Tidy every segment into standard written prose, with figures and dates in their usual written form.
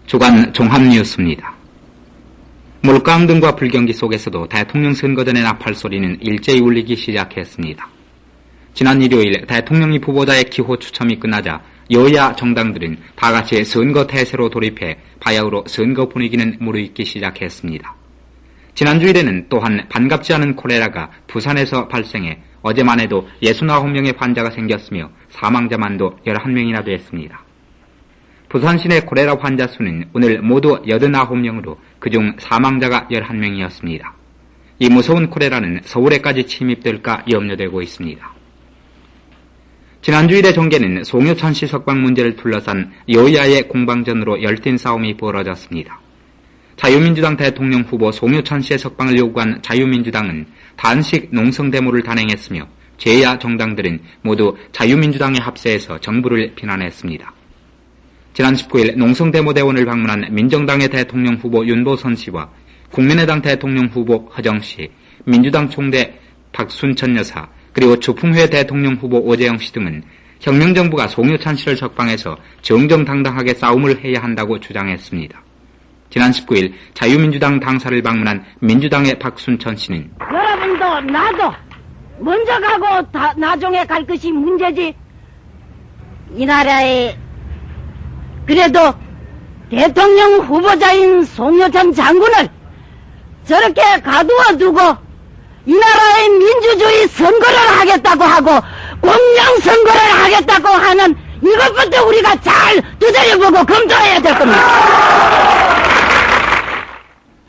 주간 종합뉴스입니다. 물가항등과 불경기 속에서도 대통령 선거 전의 나팔 소리는 일제히 울리기 시작했습니다. 지난 일요일 대통령 후보자의 기호 추첨이 끝나자 여야 정당들은 다같이 선거 태세로 돌입해 바야흐로 선거 분위기는 무르익기 시작했습니다. 지난주일에는 또한 반갑지 않은 콜레라가 부산에서 발생해 어제만 해도 69명의 환자가 생겼으며 사망자만도 11명이나 됐습니다. 부산 시내 콜레라 환자 수는 오늘 모두 89명으로 그중 사망자가 11명이었습니다. 이 무서운 콜레라는 서울에까지 침입될까 염려되고 있습니다. 지난주일의 정계는 송효찬 씨 석방 문제를 둘러싼 여야의 공방전으로 열띤 싸움이 벌어졌습니다. 자유민주당 대통령 후보 송효찬 씨의 석방을 요구한 자유민주당은 단식 농성데모를 단행했으며 제2야 정당들은 모두 자유민주당에 합세해서 정부를 비난했습니다. 지난 19일 농성데모대원을 방문한 민정당의 대통령 후보 윤보선 씨와 국민의당 대통령 후보 허정 씨, 민주당 총대 박순천 여사, 그리고 주풍회 대통령 후보 오재영 씨 등은 혁명정부가 송효찬 씨를 석방해서 정정당당하게 싸움을 해야 한다고 주장했습니다. 지난 19일 자유민주당 당사를 방문한 민주당의 박순천 씨는 여러분도 나도 먼저 가고 나중에 갈 것이 문제지. 이 나라에 그래도 대통령 후보자인 송효찬 장군을 저렇게 가두어 두고 이 나라의 민주주의 선거를 하겠다고 하고 공정 선거를 하겠다고 하는 이것부터 우리가 잘 두드려보고 검토해야 될 겁니다.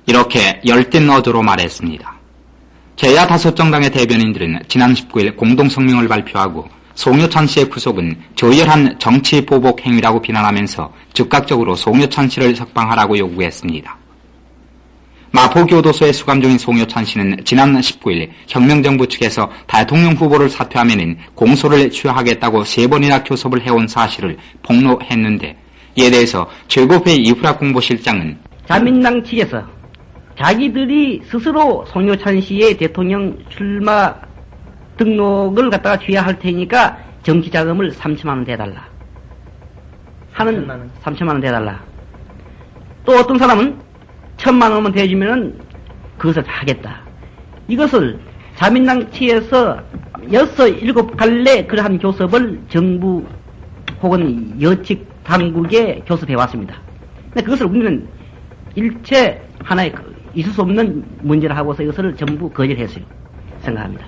이렇게 열띤 어조로 말했습니다. 제2야 5정당의 대변인들은 지난 19일 공동성명을 발표하고 송효찬 씨의 구속은 저열한 정치 보복 행위라고 비난하면서 즉각적으로 송효찬 씨를 석방하라고 요구했습니다. 마포교도소에 수감 중인 송효찬 씨는 지난 19일 혁명정부 측에서 대통령 후보를 사퇴하면은 공소를 취하하겠다고 3번이나 교섭을 해온 사실을 폭로했는데 이에 대해서 최고회 이후락 공보실장은 자민당 측에서 자기들이 스스로 송효찬 씨의 대통령 출마 등록을 갖다가 취하할 테니까 정치자금을 3천만 원 대달라 하는 3천만 원 대달라. 또 어떤 사람은 1,000만 원만 대주면은 그것을 하겠다. 이것을 자민당 측에서 6, 7갈래 그러한 교섭을 정부 혹은 여측 당국에 교섭해 왔습니다. 근데 그것을 우리는 일체 하나의 있을 수 없는 문제를 하고서 이것을 전부 거절했어요. 생각합니다.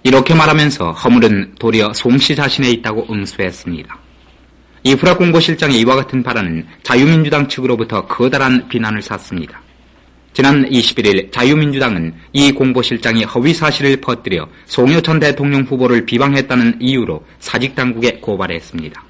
이렇게 말하면서 허물은 도리어 송 씨 자신에 있다고 응수했습니다. 이후락 공보실장의 이와 같은 발언은 자유민주당 측으로부터 커다란 비난을 샀습니다. 지난 21일 자유민주당은 이 공보실장이 허위 사실을 퍼뜨려 송효찬 대통령 후보를 비방했다는 이유로 사직당국에 고발했습니다.